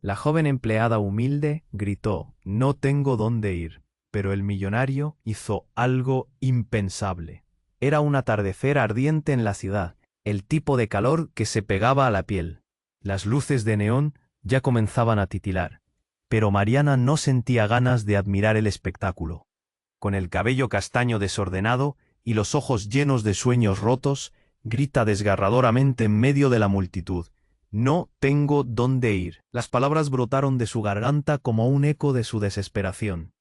La joven empleada humilde gritó: «No tengo dónde ir». Pero el millonario hizo algo impensable. Era un atardecer ardiente en la ciudad, el tipo de calor que se pegaba a la piel. Las luces de neón ya comenzaban a titilar. Pero Mariana no sentía ganas de admirar el espectáculo. Con el cabello castaño desordenado y los ojos llenos de sueños rotos, grita desgarradoramente en medio de la multitud: «No tengo dónde ir». Las palabras brotaron de su garganta como un eco de su desesperación.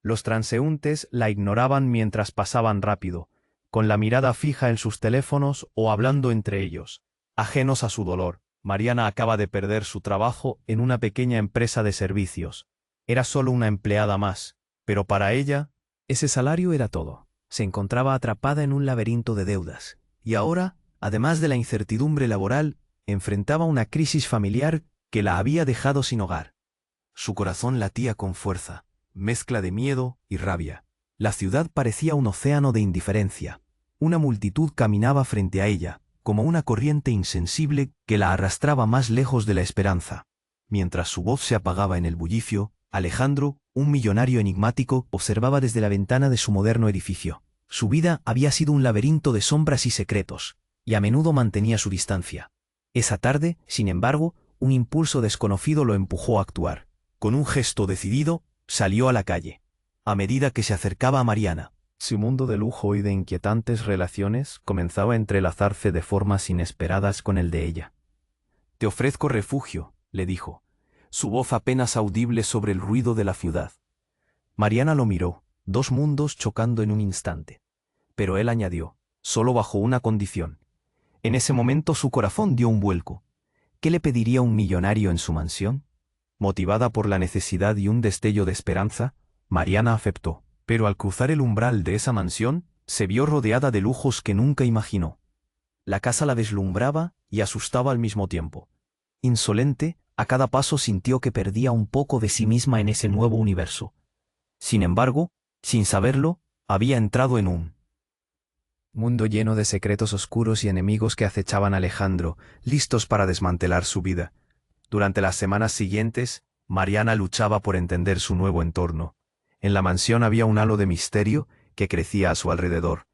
Los transeúntes la ignoraban mientras pasaban rápido, con la mirada fija en sus teléfonos o hablando entre ellos, ajenos a su dolor. Mariana acaba de perder su trabajo en una pequeña empresa de servicios. Era solo una empleada más, pero para ella, ese salario era todo. Se encontraba atrapada en un laberinto de deudas, y ahora, además de la incertidumbre laboral, enfrentaba una crisis familiar que la había dejado sin hogar. Su corazón latía con fuerza, mezcla de miedo y rabia. La ciudad parecía un océano de indiferencia. Una multitud caminaba frente a ella, como una corriente insensible que la arrastraba más lejos de la esperanza. Mientras su voz se apagaba en el bullicio, Alejandro, un millonario enigmático, observaba desde la ventana de su moderno edificio. Su vida había sido un laberinto de sombras y secretos, y a menudo mantenía su distancia. Esa tarde, sin embargo, un impulso desconocido lo empujó a actuar. Con un gesto decidido, salió a la calle. A medida que se acercaba a Mariana, su mundo de lujo y de inquietantes relaciones comenzaba a entrelazarse de formas inesperadas con el de ella. «Te ofrezco refugio», le dijo, su voz apenas audible sobre el ruido de la ciudad. Mariana lo miró, dos mundos chocando en un instante. Pero él añadió: «Solo bajo una condición». En ese momento su corazón dio un vuelco. ¿Qué le pediría un millonario en su mansión? Motivada por la necesidad y un destello de esperanza, Mariana aceptó. Pero al cruzar el umbral de esa mansión, se vio rodeada de lujos que nunca imaginó. La casa la deslumbraba y asustaba al mismo tiempo. Insolente, a cada paso sintió que perdía un poco de sí misma en ese nuevo universo. Sin embargo, sin saberlo, había entrado en un mundo lleno de secretos oscuros y enemigos que acechaban a Alejandro, listos para desmantelar su vida. Durante las semanas siguientes, Mariana luchaba por entender su nuevo entorno. En la mansión había un halo de misterio que crecía a su alrededor.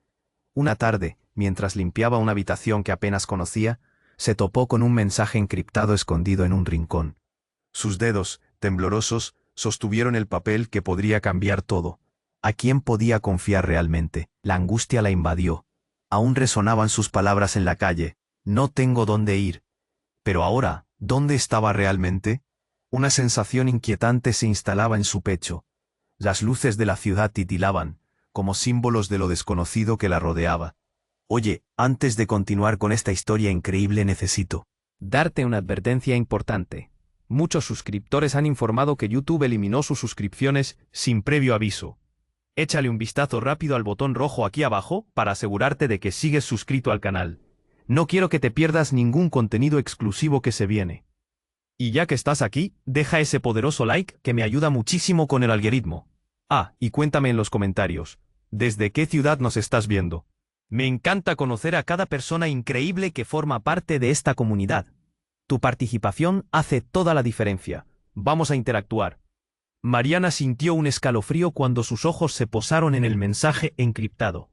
Una tarde, mientras limpiaba una habitación que apenas conocía, se topó con un mensaje encriptado escondido en un rincón. Sus dedos, temblorosos, sostuvieron el papel que podría cambiar todo. ¿A quién podía confiar realmente? La angustia la invadió. Aún resonaban sus palabras en la calle: «No tengo dónde ir». Pero ahora, ¿dónde estaba realmente? Una sensación inquietante se instalaba en su pecho. Las luces de la ciudad titilaban, como símbolos de lo desconocido que la rodeaba. «Oye, antes de continuar con esta historia increíble necesito darte una advertencia importante. Muchos suscriptores han informado que YouTube eliminó sus suscripciones sin previo aviso. Échale un vistazo rápido al botón rojo aquí abajo para asegurarte de que sigues suscrito al canal. No quiero que te pierdas ningún contenido exclusivo que se viene. Y ya que estás aquí, deja ese poderoso like que me ayuda muchísimo con el algoritmo. Ah, y cuéntame en los comentarios, ¿desde qué ciudad nos estás viendo? Me encanta conocer a cada persona increíble que forma parte de esta comunidad. Tu participación hace toda la diferencia. Vamos a interactuar». Mariana sintió un escalofrío cuando sus ojos se posaron en el mensaje encriptado.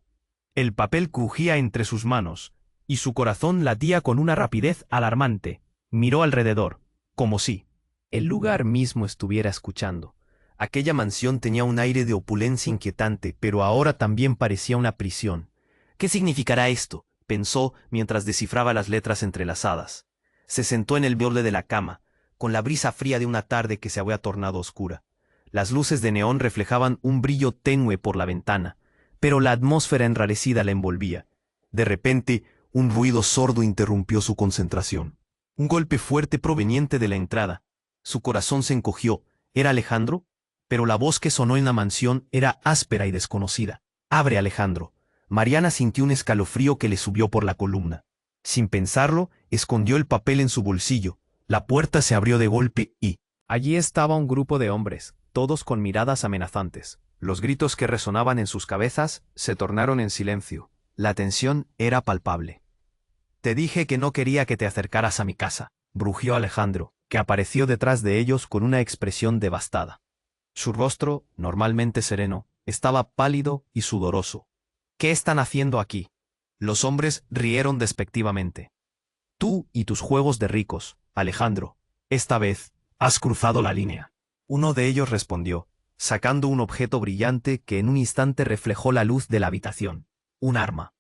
El papel crujía entre sus manos, y su corazón latía con una rapidez alarmante. Miró alrededor, como si el lugar mismo estuviera escuchando. Aquella mansión tenía un aire de opulencia inquietante, pero ahora también parecía una prisión. «¿Qué significará esto?», pensó mientras descifraba las letras entrelazadas. Se sentó en el borde de la cama, con la brisa fría de una tarde que se había tornado oscura. Las luces de neón reflejaban un brillo tenue por la ventana, pero la atmósfera enrarecida la envolvía. De repente, un ruido sordo interrumpió su concentración. Un golpe fuerte proveniente de la entrada. Su corazón se encogió. ¿Era Alejandro? Pero la voz que sonó en la mansión era áspera y desconocida. «Abre, Alejandro». Mariana sintió un escalofrío que le subió por la columna. Sin pensarlo, escondió el papel en su bolsillo. La puerta se abrió de golpe y allí estaba un grupo de hombres, todos con miradas amenazantes. Los gritos que resonaban en sus cabezas se tornaron en silencio. La tensión era palpable. «Te dije que no quería que te acercaras a mi casa», rugió Alejandro. que apareció detrás de ellos con una expresión devastada. Su rostro, normalmente sereno, estaba pálido y sudoroso. ¿Qué están haciendo aquí? Los hombres rieron despectivamente. Tú y tus juegos de ricos, Alejandro. Esta vez, has cruzado la línea. Uno de ellos respondió, sacando un objeto brillante que en un instante reflejó la luz de la habitación. Un arma.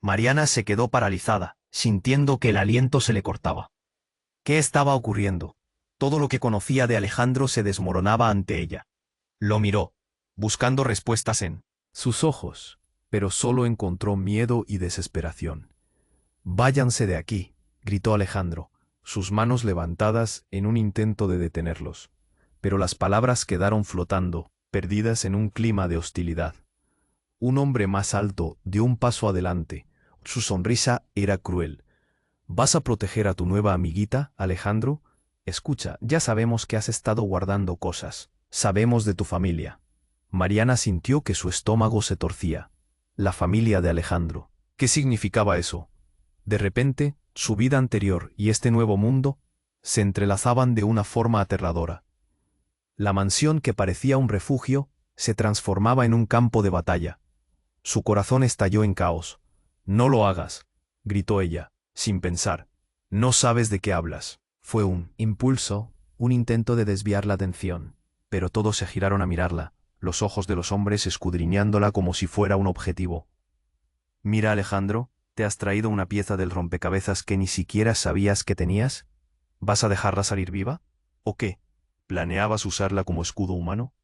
Mariana se quedó paralizada, sintiendo que el aliento se le cortaba. ¿Qué estaba ocurriendo? Todo lo que conocía de Alejandro se desmoronaba ante ella. Lo miró, buscando respuestas en sus ojos, pero solo encontró miedo y desesperación. «Váyanse de aquí», gritó Alejandro, sus manos levantadas en un intento de detenerlos. Pero las palabras quedaron flotando, perdidas en un clima de hostilidad. Un hombre más alto dio un paso adelante. Su sonrisa era cruel. «¿Vas a proteger a tu nueva amiguita, Alejandro? Escucha, ya sabemos que has estado guardando cosas. Sabemos de tu familia». Mariana sintió que su estómago se torcía. La familia de Alejandro. ¿Qué significaba eso? De repente, su vida anterior y este nuevo mundo se entrelazaban de una forma aterradora. La mansión que parecía un refugio se transformaba en un campo de batalla. Su corazón estalló en caos. «No lo hagas», gritó ella, sin pensar. «No sabes de qué hablas». Fue un impulso, un intento de desviar la atención, pero todos se giraron a mirarla, los ojos de los hombres escudriñándola como si fuera un objetivo. «Mira, Alejandro, ¿te has traído una pieza del rompecabezas que ni siquiera sabías que tenías? ¿Vas a dejarla salir viva? ¿O qué? ¿Planeabas usarla como escudo humano?»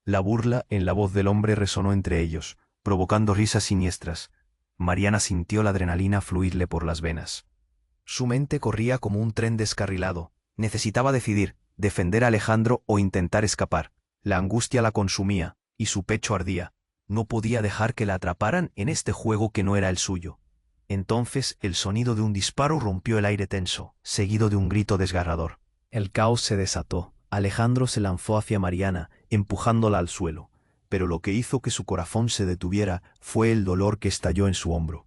La burla en la voz del hombre resonó entre ellos, provocando risas siniestras. Mariana sintió la adrenalina fluirle por las venas. Su mente corría como un tren descarrilado. Necesitaba decidir, defender a Alejandro o intentar escapar. La angustia la consumía, y su pecho ardía. No podía dejar que la atraparan en este juego que no era el suyo. Entonces el sonido de un disparo rompió el aire tenso, seguido de un grito desgarrador. El caos se desató. Alejandro se lanzó hacia Mariana, empujándola al suelo, pero lo que hizo que su corazón se detuviera fue el dolor que estalló en su hombro.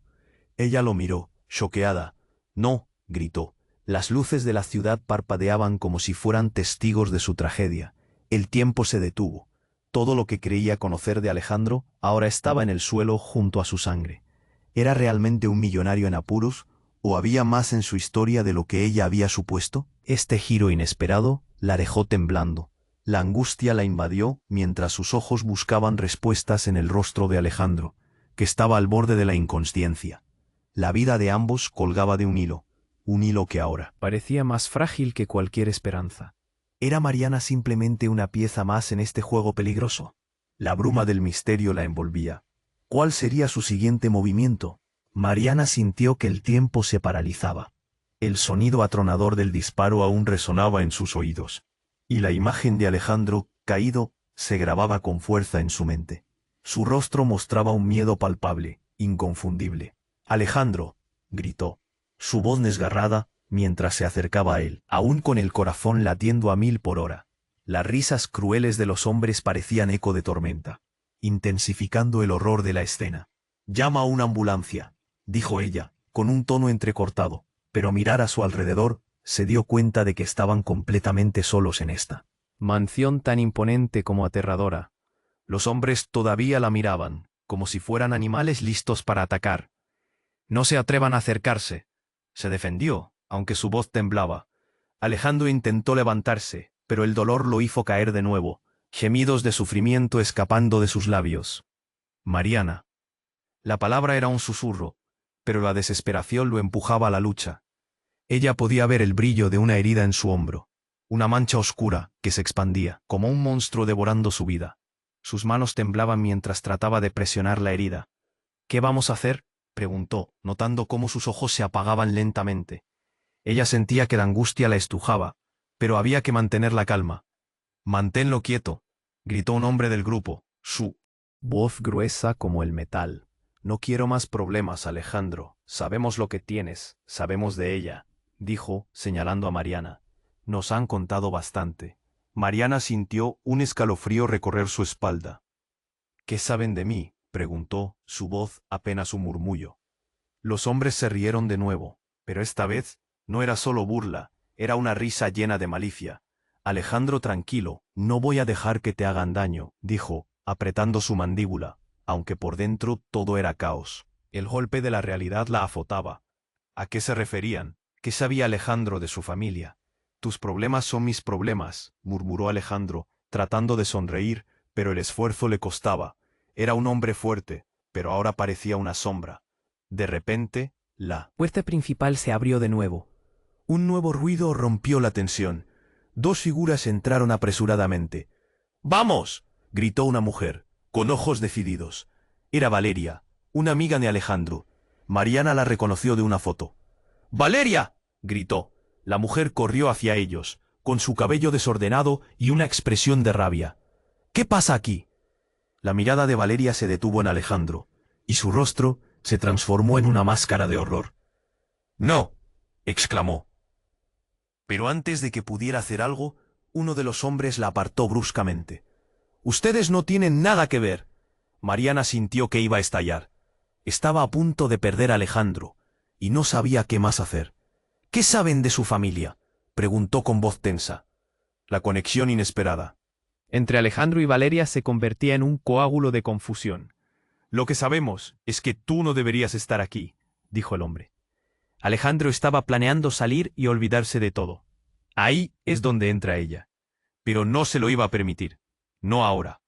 Ella lo miró, choqueada. «No», gritó. Las luces de la ciudad parpadeaban como si fueran testigos de su tragedia. El tiempo se detuvo. Todo lo que creía conocer de Alejandro ahora estaba en el suelo junto a su sangre. ¿Era realmente un millonario en apuros, o había más en su historia de lo que ella había supuesto? Este giro inesperado la dejó temblando. La angustia la invadió mientras sus ojos buscaban respuestas en el rostro de Alejandro, que estaba al borde de la inconsciencia. La vida de ambos colgaba de un hilo que ahora parecía más frágil que cualquier esperanza. ¿Era Mariana simplemente una pieza más en este juego peligroso? La bruma del misterio la envolvía. ¿Cuál sería su siguiente movimiento? Mariana sintió que el tiempo se paralizaba. El sonido atronador del disparo aún resonaba en sus oídos, y la imagen de Alejandro, caído, se grababa con fuerza en su mente. Su rostro mostraba un miedo palpable, inconfundible. «Alejandro», gritó, su voz desgarrada, mientras se acercaba a él, aún con el corazón latiendo a 1000 por hora. Las risas crueles de los hombres parecían eco de tormenta, intensificando el horror de la escena. «Llama a una ambulancia», dijo ella, con un tono entrecortado, pero mirar a su alrededor, se dio cuenta de que estaban completamente solos en esta mansión tan imponente como aterradora. Los hombres todavía la miraban, como si fueran animales listos para atacar. «No se atrevan a acercarse», se defendió, aunque su voz temblaba. Alejandro intentó levantarse, pero el dolor lo hizo caer de nuevo, gemidos de sufrimiento escapando de sus labios. «Mariana». La palabra era un susurro, pero la desesperación lo empujaba a la lucha. Ella podía ver el brillo de una herida en su hombro, una mancha oscura que se expandía, como un monstruo devorando su vida. Sus manos temblaban mientras trataba de presionar la herida. «¿Qué vamos a hacer?», preguntó, notando cómo sus ojos se apagaban lentamente. Ella sentía que la angustia la estrujaba, pero había que mantener la calma. «Manténlo quieto», gritó un hombre del grupo, su voz gruesa como el metal. «No quiero más problemas, Alejandro. Sabemos lo que tienes, sabemos de ella», dijo, señalando a Mariana. «Nos han contado bastante». Mariana sintió un escalofrío recorrer su espalda. «¿Qué saben de mí?», preguntó, su voz apenas un murmullo. Los hombres se rieron de nuevo, pero esta vez no era solo burla, Era una risa llena de malicia. Alejandro, tranquilo, no voy a dejar que te hagan daño, dijo, apretando su mandíbula, aunque por dentro todo era caos. El golpe de la realidad la azotaba. ¿A qué se referían? ¿Qué sabía Alejandro de su familia? Tus problemas son mis problemas, murmuró Alejandro, tratando de sonreír, pero el esfuerzo le costaba. Era un hombre fuerte, pero ahora parecía una sombra. De repente, la puerta principal se abrió de nuevo. Un nuevo ruido rompió la tensión. Dos figuras entraron apresuradamente. ¡Vamos!, gritó una mujer, con ojos decididos. Era Valeria, una amiga de Alejandro. Mariana la reconoció de una foto. ¡Valeria!, gritó. La mujer corrió hacia ellos, con su cabello desordenado y una expresión de rabia. ¿Qué pasa aquí? La mirada de Valeria se detuvo en Alejandro, y su rostro se transformó en una máscara de horror. ¡No!, exclamó. Pero antes de que pudiera hacer algo, uno de los hombres la apartó bruscamente. «Ustedes no tienen nada que ver». Mariana sintió que iba a estallar. Estaba a punto de perder a Alejandro, y no sabía qué más hacer. «¿Qué saben de su familia?», preguntó con voz tensa. La conexión inesperada entre Alejandro y Valeria se convertía en un coágulo de confusión. «Lo que sabemos es que tú no deberías estar aquí», dijo el hombre. Alejandro estaba planeando salir y olvidarse de todo. Ahí es donde entra ella. Pero no se lo iba a permitir. No ahora.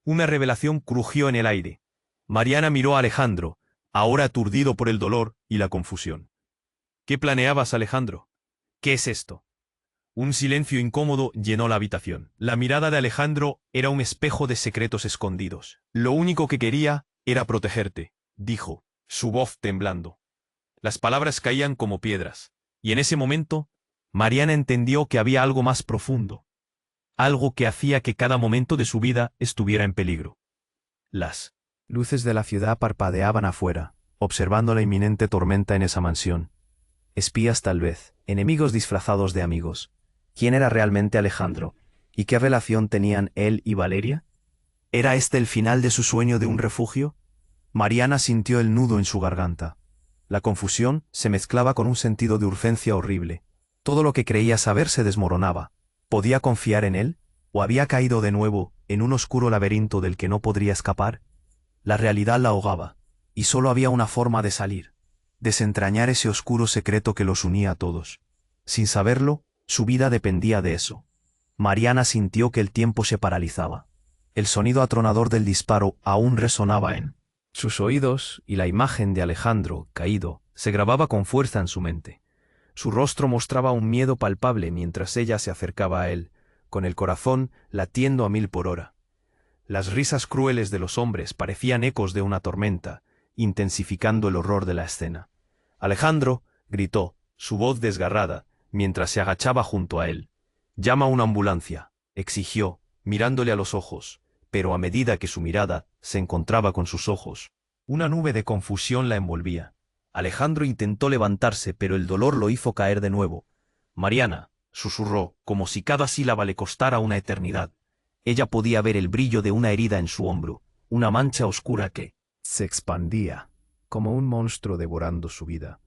Una revelación crujió en el aire. Mariana miró a Alejandro, ahora aturdido por el dolor y la confusión. «¿Qué planeabas, Alejandro? ¿Qué es esto?». Un silencio incómodo llenó la habitación. La mirada de Alejandro era un espejo de secretos escondidos. «Lo único que quería era protegerte», dijo, su voz temblando. Las palabras caían como piedras, y en ese momento, Mariana entendió que había algo más profundo. Algo que hacía que cada momento de su vida estuviera en peligro. Las luces de la ciudad parpadeaban afuera, observando la inminente tormenta en esa mansión. Espías tal vez, enemigos disfrazados de amigos. ¿Quién era realmente Alejandro? ¿Y qué relación tenían él y Valeria? ¿Era este el final de su sueño de un refugio? Mariana sintió el nudo en su garganta. La confusión se mezclaba con un sentido de urgencia horrible. Todo lo que creía saber se desmoronaba. ¿Podía confiar en él? ¿O había caído de nuevo en un oscuro laberinto del que no podría escapar? La realidad la ahogaba, y solo había una forma de salir: desentrañar ese oscuro secreto que los unía a todos. Sin saberlo, su vida dependía de eso. Mariana sintió que el tiempo se paralizaba. El sonido atronador del disparo aún resonaba en sus oídos, y la imagen de Alejandro, caído, se grababa con fuerza en su mente. Su rostro mostraba un miedo palpable mientras ella se acercaba a él, con el corazón latiendo a 1000 por hora. Las risas crueles de los hombres parecían ecos de una tormenta, intensificando el horror de la escena. «Alejandro», gritó, su voz desgarrada, mientras se agachaba junto a él. «Llama a una ambulancia», exigió, mirándole a los ojos, pero a medida que su mirada se encontraba con sus ojos, una nube de confusión la envolvía. Alejandro intentó levantarse, pero el dolor lo hizo caer de nuevo. «Mariana», susurró, como si cada sílaba le costara una eternidad. Ella podía ver el brillo de una herida en su hombro, una mancha oscura que se expandía, como un monstruo devorando su vida.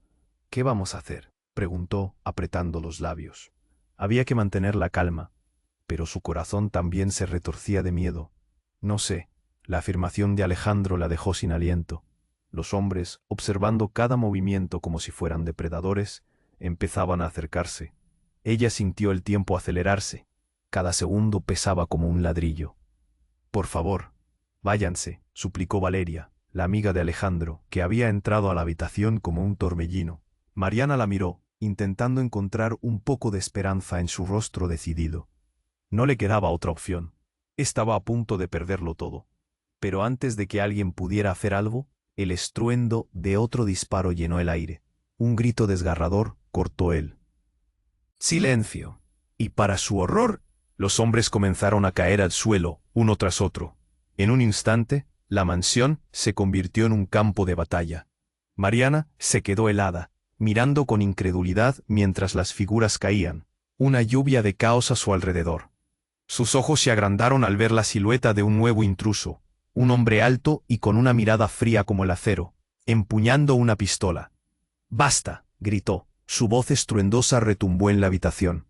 «¿Qué vamos a hacer?», preguntó, apretando los labios. Había que mantener la calma, pero su corazón también se retorcía de miedo. «No sé», la afirmación de Alejandro la dejó sin aliento. Los hombres, observando cada movimiento como si fueran depredadores, empezaban a acercarse. Ella sintió el tiempo acelerarse. Cada segundo pesaba como un ladrillo. «Por favor, váyanse», suplicó Valeria, la amiga de Alejandro, que había entrado a la habitación como un torbellino. Mariana la miró, intentando encontrar un poco de esperanza en su rostro decidido. No le quedaba otra opción. Estaba a punto de perderlo todo. Pero antes de que alguien pudiera hacer algo, el estruendo de otro disparo llenó el aire. Un grito desgarrador cortó él. «¡Silencio!». Y para su horror, los hombres comenzaron a caer al suelo, uno tras otro. En un instante, la mansión se convirtió en un campo de batalla. Mariana se quedó helada, mirando con incredulidad mientras las figuras caían, una lluvia de caos a su alrededor. Sus ojos se agrandaron al ver la silueta de un nuevo intruso, un hombre alto y con una mirada fría como el acero, empuñando una pistola. «¡Basta!», gritó, Su voz estruendosa retumbó en la habitación.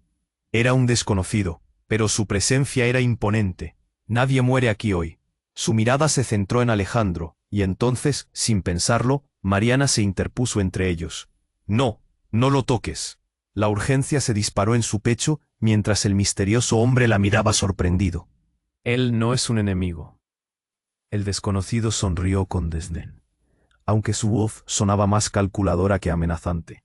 Era un desconocido, pero su presencia era imponente. Nadie muere aquí hoy. Su mirada se centró en Alejandro, y entonces, sin pensarlo, Mariana se interpuso entre ellos. No, no lo toques. La urgencia se disparó en su pecho, mientras el misterioso hombre la miraba sorprendido. Él no es un enemigo. El desconocido sonrió con desdén, aunque su voz sonaba más calculadora que amenazante.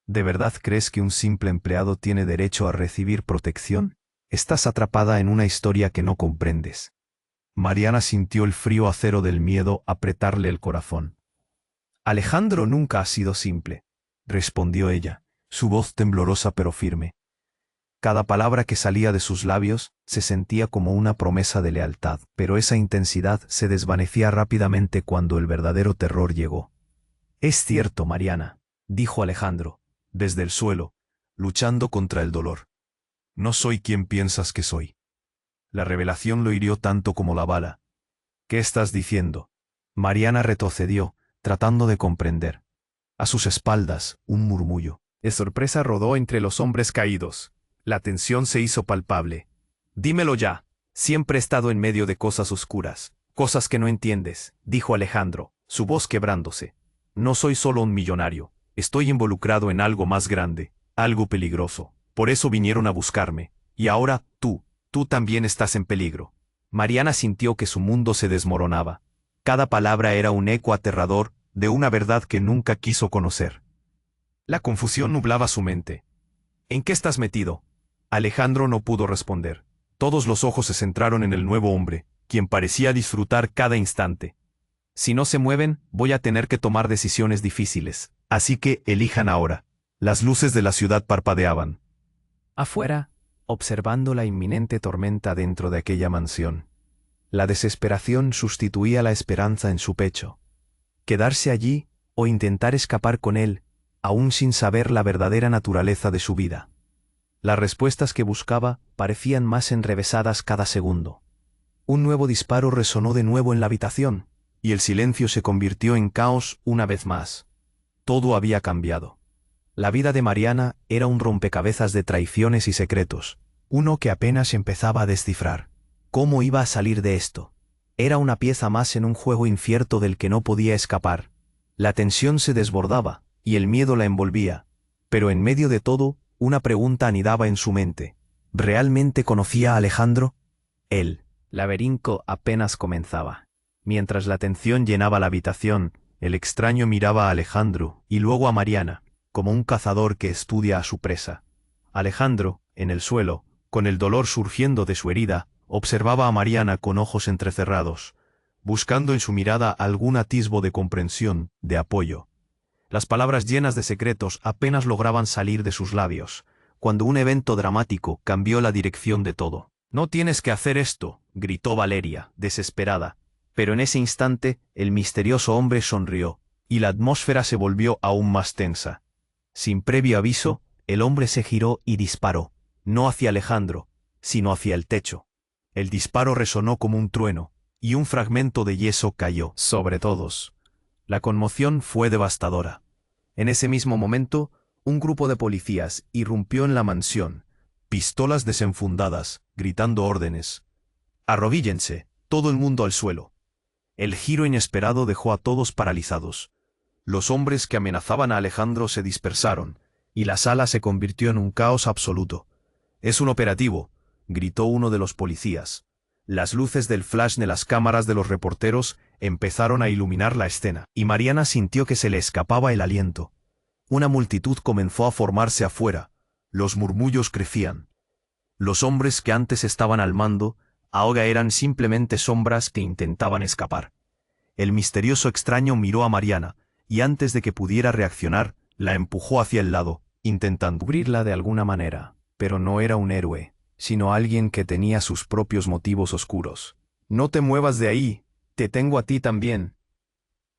¿De verdad crees que un simple empleado tiene derecho a recibir protección? Estás atrapada en una historia que no comprendes. Mariana sintió el frío acero del miedo apretarle el corazón. Alejandro nunca ha sido simple, respondió ella, su voz temblorosa pero firme. Cada palabra que salía de sus labios se sentía como una promesa de lealtad, pero esa intensidad se desvanecía rápidamente cuando el verdadero terror llegó. Es cierto, Mariana, dijo Alejandro, desde el suelo, luchando contra el dolor. No soy quien piensas que soy. La revelación lo hirió tanto como la bala. ¿Qué estás diciendo? Mariana retrocedió, tratando de comprender. A sus espaldas, un murmullo de sorpresa rodó entre los hombres caídos. La tensión se hizo palpable. Dímelo ya. Siempre he estado en medio de cosas oscuras, cosas que no entiendes, dijo Alejandro, su voz quebrándose. No soy solo un millonario, estoy involucrado en algo más grande, algo peligroso. Por eso vinieron a buscarme. Y ahora, tú también estás en peligro. Mariana sintió que su mundo se desmoronaba. Cada palabra era un eco aterrador de una verdad que nunca quiso conocer. La confusión nublaba su mente. ¿En qué estás metido? Alejandro no pudo responder. Todos los ojos se centraron en el nuevo hombre, quien parecía disfrutar cada instante. Si no se mueven, voy a tener que tomar decisiones difíciles. Así que elijan ahora. Las luces de la ciudad parpadeaban. Afuera, observando la inminente tormenta dentro de aquella mansión. La desesperación sustituía la esperanza en su pecho. Quedarse allí o intentar escapar con él, aún sin saber la verdadera naturaleza de su vida. Las respuestas que buscaba parecían más enrevesadas cada segundo. Un nuevo disparo resonó de nuevo en la habitación, y el silencio se convirtió en caos una vez más. Todo había cambiado. La vida de Mariana era un rompecabezas de traiciones y secretos, uno que apenas empezaba a descifrar. ¿Cómo iba a salir de esto? Era una pieza más en un juego incierto del que no podía escapar. La tensión se desbordaba, y el miedo la envolvía. Pero en medio de todo, una pregunta anidaba en su mente. ¿Realmente conocía a Alejandro? El laberinto apenas comenzaba. Mientras la tensión llenaba la habitación, el extraño miraba a Alejandro y luego a Mariana, como un cazador que estudia a su presa. Alejandro, en el suelo, con el dolor surgiendo de su herida, observaba a Mariana con ojos entrecerrados, buscando en su mirada algún atisbo de comprensión, de apoyo. Las palabras llenas de secretos apenas lograban salir de sus labios, cuando un evento dramático cambió la dirección de todo. «No tienes que hacer esto», gritó Valeria, desesperada. Pero en ese instante, el misterioso hombre sonrió, y la atmósfera se volvió aún más tensa. Sin previo aviso, el hombre se giró y disparó, no hacia Alejandro, sino hacia el techo. El disparo resonó como un trueno, y un fragmento de yeso cayó sobre todos. La conmoción fue devastadora. En ese mismo momento, un grupo de policías irrumpió en la mansión, pistolas desenfundadas, gritando órdenes. «Arrodíllense, todo el mundo al suelo». El giro inesperado dejó a todos paralizados. Los hombres que amenazaban a Alejandro se dispersaron, y la sala se convirtió en un caos absoluto. «Es un operativo», gritó uno de los policías. Las luces del flash de las cámaras de los reporteros empezaron a iluminar la escena, y Mariana sintió que se le escapaba el aliento. Una multitud comenzó a formarse afuera. Los murmullos crecían. Los hombres que antes estaban al mando, ahora eran simplemente sombras que intentaban escapar. El misterioso extraño miró a Mariana, y antes de que pudiera reaccionar, la empujó hacia el lado, intentando cubrirla de alguna manera. Pero no era un héroe, sino alguien que tenía sus propios motivos oscuros. «No te muevas de ahí, te tengo a ti también»,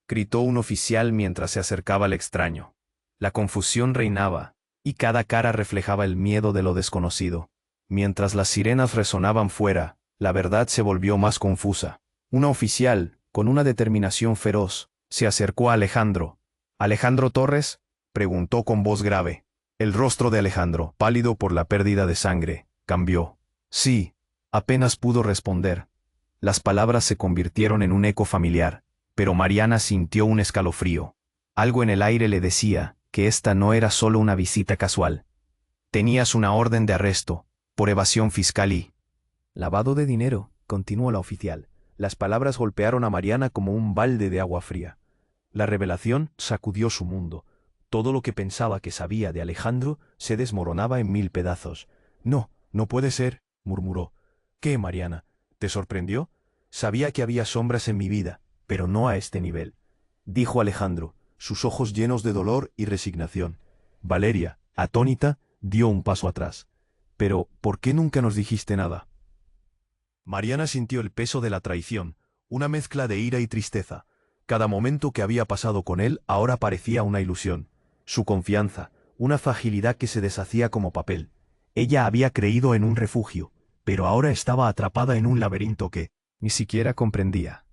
gritó un oficial mientras se acercaba al extraño. La confusión reinaba, y cada cara reflejaba el miedo de lo desconocido. Mientras las sirenas resonaban fuera, la verdad se volvió más confusa. Una oficial, con una determinación feroz, se acercó a Alejandro. «¿Alejandro Torres?», preguntó con voz grave. El rostro de Alejandro, pálido por la pérdida de sangre, cambió. Sí, apenas pudo responder. Las palabras se convirtieron en un eco familiar, pero Mariana sintió un escalofrío. Algo en el aire le decía que esta no era solo una visita casual. Tenías una orden de arresto, por evasión fiscal y... Lavado de dinero, continuó la oficial. Las palabras golpearon a Mariana como un balde de agua fría. La revelación sacudió su mundo. Todo lo que pensaba que sabía de Alejandro se desmoronaba en 1000 pedazos. No, no puede ser, murmuró. ¿Qué, Mariana? ¿Te sorprendió? Sabía que había sombras en mi vida, pero no a este nivel, dijo Alejandro, sus ojos llenos de dolor y resignación. Valeria, atónita, dio un paso atrás. Pero, ¿por qué nunca nos dijiste nada? Mariana sintió el peso de la traición, una mezcla de ira y tristeza. Cada momento que había pasado con él ahora parecía una ilusión. Su confianza, una fragilidad que se deshacía como papel. Ella había creído en un refugio, pero ahora estaba atrapada en un laberinto que ni siquiera comprendía.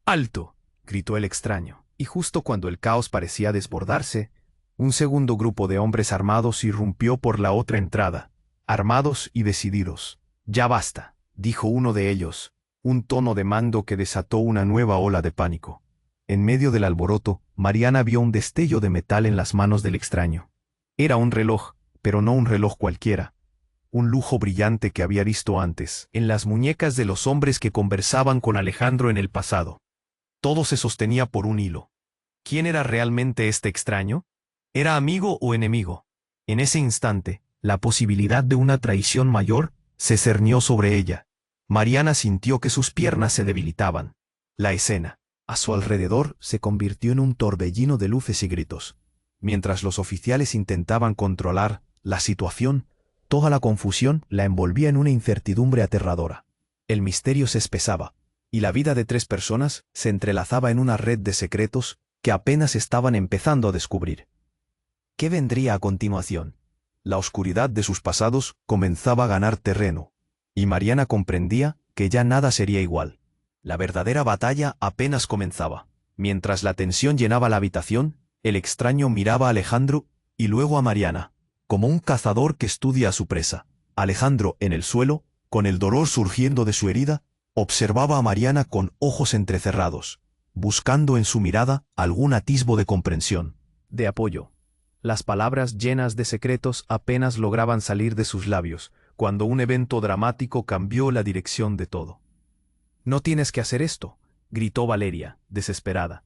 ¡Alto!, gritó el extraño, y justo cuando el caos parecía desbordarse, un segundo grupo de hombres armados irrumpió por la otra entrada, armados y decididos. «Ya basta», dijo uno de ellos, un tono de mando que desató una nueva ola de pánico. En medio del alboroto, Mariana vio un destello de metal en las manos del extraño. Era un reloj, pero no un reloj cualquiera. Un lujo brillante que había visto antes, en las muñecas de los hombres que conversaban con Alejandro en el pasado. Todo se sostenía por un hilo. ¿Quién era realmente este extraño? ¿Era amigo o enemigo? En ese instante, la posibilidad de una traición mayor se cernió sobre ella. Mariana sintió que sus piernas se debilitaban. La escena, a su alrededor, se convirtió en un torbellino de luces y gritos. Mientras los oficiales intentaban controlar la situación, toda la confusión la envolvía en una incertidumbre aterradora. El misterio se espesaba, y la vida de 3 personas se entrelazaba en una red de secretos que apenas estaban empezando a descubrir. ¿Qué vendría a continuación? La oscuridad de sus pasados comenzaba a ganar terreno, y Mariana comprendía que ya nada sería igual. La verdadera batalla apenas comenzaba. Mientras la tensión llenaba la habitación, el extraño miraba a Alejandro y luego a Mariana, como un cazador que estudia a su presa. Alejandro, en el suelo, con el dolor surgiendo de su herida, observaba a Mariana con ojos entrecerrados, buscando en su mirada algún atisbo de comprensión, de apoyo. Las palabras llenas de secretos apenas lograban salir de sus labios, cuando un evento dramático cambió la dirección de todo. «No tienes que hacer esto», gritó Valeria, desesperada.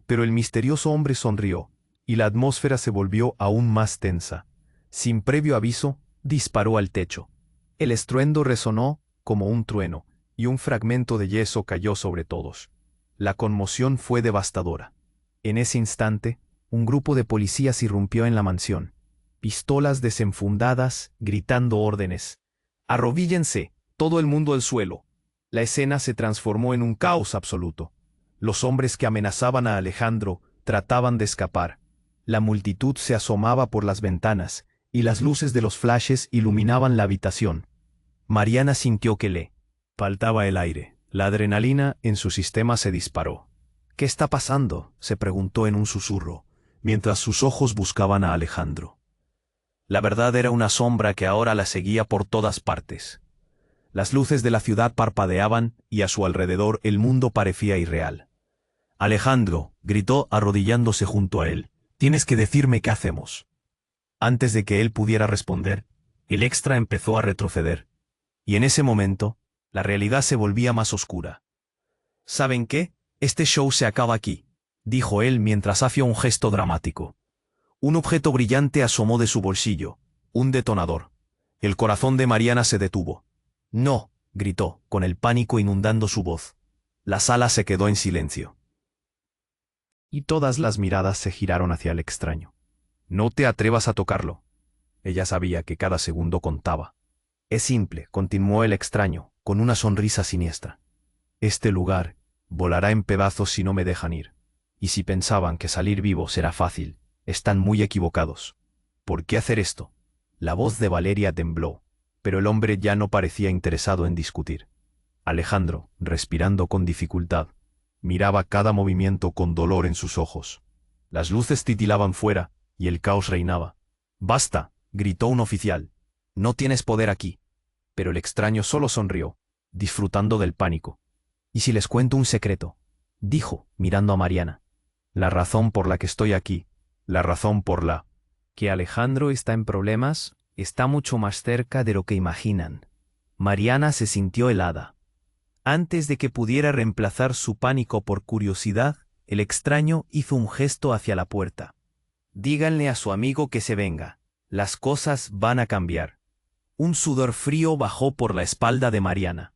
Pero el misterioso hombre sonrió, y la atmósfera se volvió aún más tensa. Sin previo aviso, disparó al techo. El estruendo resonó como un trueno, y un fragmento de yeso cayó sobre todos. La conmoción fue devastadora. En ese instante, un grupo de policías irrumpió en la mansión. Pistolas desenfundadas, gritando órdenes. «Arrodíllense, todo el mundo al suelo». La escena se transformó en un caos absoluto. Los hombres que amenazaban a Alejandro trataban de escapar. La multitud se asomaba por las ventanas, y las luces de los flashes iluminaban la habitación. Mariana sintió que le faltaba el aire. La adrenalina en su sistema se disparó. «¿Qué está pasando?», se preguntó en un susurro, mientras sus ojos buscaban a Alejandro. La verdad era una sombra que ahora la seguía por todas partes. Las luces de la ciudad parpadeaban y a su alrededor el mundo parecía irreal. «Alejandro», gritó arrodillándose junto a él, «tienes que decirme qué hacemos». Antes de que él pudiera responder, el extra empezó a retroceder. Y en ese momento, la realidad se volvía más oscura. «¿Saben qué? Este show se acaba aquí», dijo él mientras hacía un gesto dramático. Un objeto brillante asomó de su bolsillo, un detonador. El corazón de Mariana se detuvo. «No», gritó, con el pánico inundando su voz. La sala se quedó en silencio. Y todas las miradas se giraron hacia el extraño. «No te atrevas a tocarlo». Ella sabía que cada segundo contaba. «Es simple», continuó el extraño, con una sonrisa siniestra. «Este lugar volará en pedazos si no me dejan ir. Y si pensaban que salir vivo será fácil, están muy equivocados. ¿Por qué hacer esto?». La voz de Valeria tembló, pero el hombre ya no parecía interesado en discutir. Alejandro, respirando con dificultad, miraba cada movimiento con dolor en sus ojos. Las luces titilaban fuera, y el caos reinaba. «Basta», gritó un oficial. «No tienes poder aquí». Pero el extraño solo sonrió, disfrutando del pánico. «¿Y si les cuento un secreto?», dijo, mirando a Mariana. «La razón por la que estoy aquí, la razón por la que Alejandro está en problemas, está mucho más cerca de lo que imaginan». Mariana se sintió helada. Antes de que pudiera reemplazar su pánico por curiosidad, el extraño hizo un gesto hacia la puerta. «Díganle a su amigo que se venga. Las cosas van a cambiar». Un sudor frío bajó por la espalda de Mariana.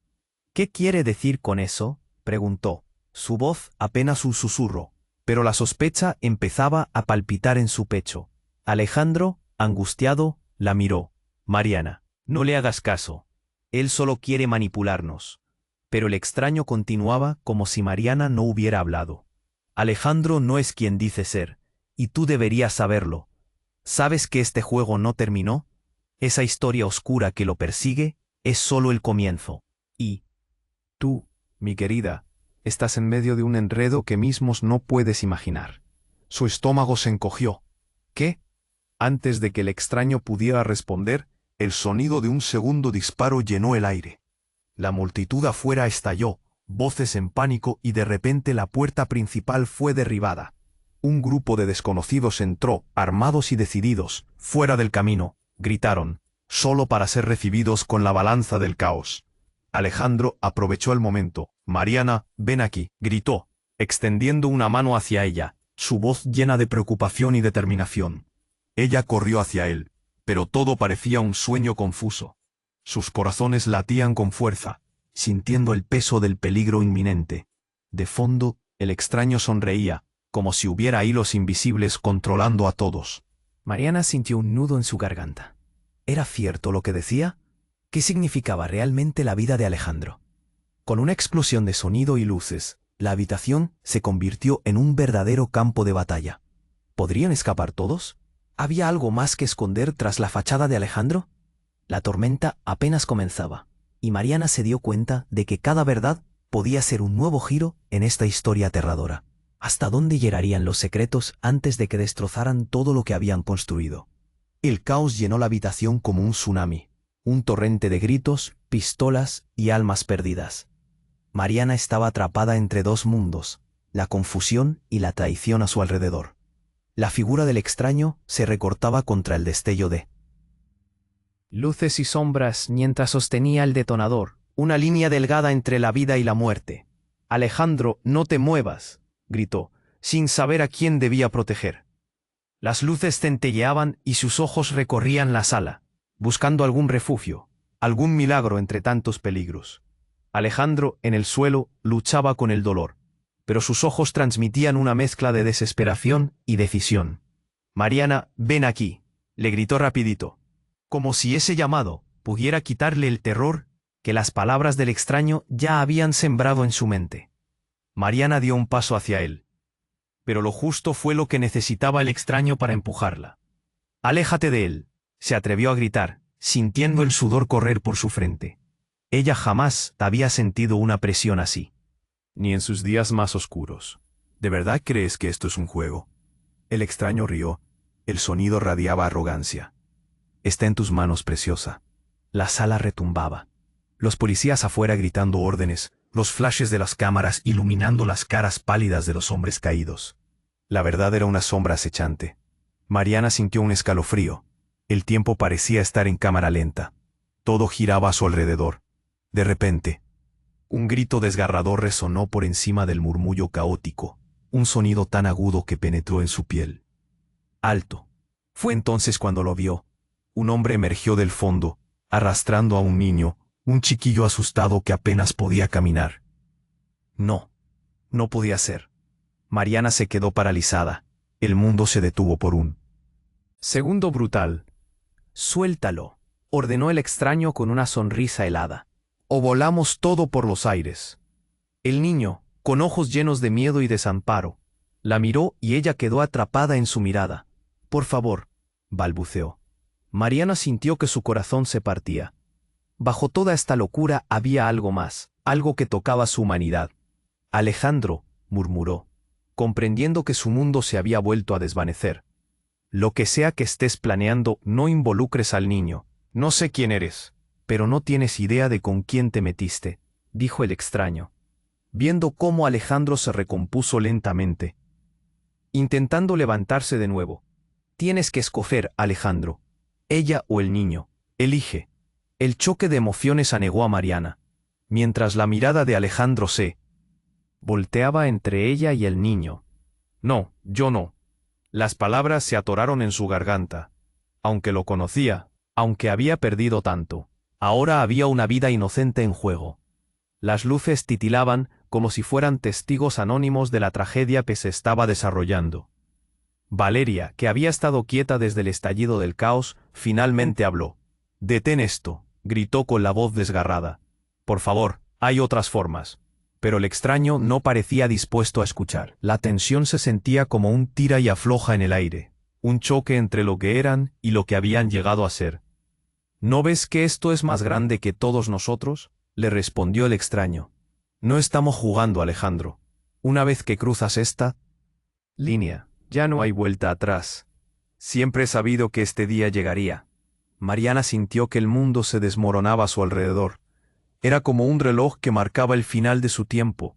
«¿Qué quiere decir con eso?», preguntó. Su voz apenas un susurro, pero la sospecha empezaba a palpitar en su pecho. Alejandro, angustiado, la miró. «Mariana, no le hagas caso. Él solo quiere manipularnos». Pero el extraño continuaba como si Mariana no hubiera hablado. «Alejandro no es quien dice ser, y tú deberías saberlo. ¿Sabes que este juego no terminó? Esa historia oscura que lo persigue es solo el comienzo. Y tú, mi querida, estás en medio de un enredo que mismos no puedes imaginar». Su estómago se encogió. «¿Qué?». Antes de que el extraño pudiera responder, el sonido de un segundo disparo llenó el aire. La multitud afuera estalló, voces en pánico, y de repente la puerta principal fue derribada. Un grupo de desconocidos entró, armados y decididos, fuera del camino, gritaron, solo para ser recibidos con la balanza del caos. Alejandro aprovechó el momento. «Mariana, ven aquí», gritó, extendiendo una mano hacia ella, su voz llena de preocupación y determinación. Ella corrió hacia él, pero todo parecía un sueño confuso. Sus corazones latían con fuerza, sintiendo el peso del peligro inminente. De fondo, el extraño sonreía, como si hubiera hilos invisibles controlando a todos. Mariana sintió un nudo en su garganta. ¿Era cierto lo que decía? ¿Qué significaba realmente la vida de Alejandro? Con una explosión de sonido y luces, la habitación se convirtió en un verdadero campo de batalla. ¿Podrían escapar todos? ¿Había algo más que esconder tras la fachada de Alejandro? La tormenta apenas comenzaba, y Mariana se dio cuenta de que cada verdad podía ser un nuevo giro en esta historia aterradora. ¿Hasta dónde llegarían los secretos antes de que destrozaran todo lo que habían construido? El caos llenó la habitación como un tsunami, un torrente de gritos, pistolas y almas perdidas. Mariana estaba atrapada entre dos mundos, la confusión y la traición a su alrededor. La figura del extraño se recortaba contra el destello de luces y sombras mientras sostenía el detonador, una línea delgada entre la vida y la muerte. «Alejandro, no te muevas», gritó, sin saber a quién debía proteger. Las luces centelleaban y sus ojos recorrían la sala, buscando algún refugio, algún milagro entre tantos peligros. Alejandro, en el suelo, luchaba con el dolor, pero sus ojos transmitían una mezcla de desesperación y decisión. «Mariana, ven aquí», le gritó rapidito, como si ese llamado pudiera quitarle el terror que las palabras del extraño ya habían sembrado en su mente. Mariana dio un paso hacia él, pero lo justo fue lo que necesitaba el extraño para empujarla. «Aléjate de él», se atrevió a gritar, sintiendo el sudor correr por su frente. Ella jamás había sentido una presión así. Ni en sus días más oscuros. «¿De verdad crees que esto es un juego?». El extraño rió. El sonido radiaba arrogancia. «Está en tus manos, preciosa». La sala retumbaba. Los policías afuera gritando órdenes, los flashes de las cámaras iluminando las caras pálidas de los hombres caídos. La verdad era una sombra acechante. Mariana sintió un escalofrío. El tiempo parecía estar en cámara lenta. Todo giraba a su alrededor. De repente, un grito desgarrador resonó por encima del murmullo caótico, un sonido tan agudo que penetró en su piel. «Alto». Fue entonces cuando lo vio. Un hombre emergió del fondo, arrastrando a un niño, un chiquillo asustado que apenas podía caminar. No podía ser. Mariana se quedó paralizada. El mundo se detuvo por un segundo brutal. «Suéltalo», ordenó el extraño con una sonrisa helada. «O volamos todo por los aires». El niño, con ojos llenos de miedo y desamparo, la miró y ella quedó atrapada en su mirada. «Por favor», balbuceó. Mariana sintió que su corazón se partía. Bajo toda esta locura había algo más, algo que tocaba su humanidad. «Alejandro», murmuró, comprendiendo que su mundo se había vuelto a desvanecer. Lo que sea que estés planeando, no involucres al niño. No sé quién eres, pero no tienes idea de con quién te metiste, dijo el extraño, viendo cómo Alejandro se recompuso lentamente, intentando levantarse de nuevo. Tienes que escoger, Alejandro. Ella o el niño. Elige. El choque de emociones anegó a Mariana, mientras la mirada de Alejandro se volteaba entre ella y el niño. No, yo no. Las palabras se atoraron en su garganta. Aunque lo conocía, aunque había perdido tanto, ahora había una vida inocente en juego. Las luces titilaban como si fueran testigos anónimos de la tragedia que se estaba desarrollando. Valeria, que había estado quieta desde el estallido del caos, finalmente habló. «Detén esto», gritó con la voz desgarrada. «Por favor, hay otras formas». Pero el extraño no parecía dispuesto a escuchar. La tensión se sentía como un tira y afloja en el aire, un choque entre lo que eran y lo que habían llegado a ser. «¿No ves que esto es más grande que todos nosotros?», le respondió el extraño. «No estamos jugando, Alejandro. Una vez que cruzas esta línea, ya no hay vuelta atrás. Siempre he sabido que este día llegaría». Mariana sintió que el mundo se desmoronaba a su alrededor. Era como un reloj que marcaba el final de su tiempo.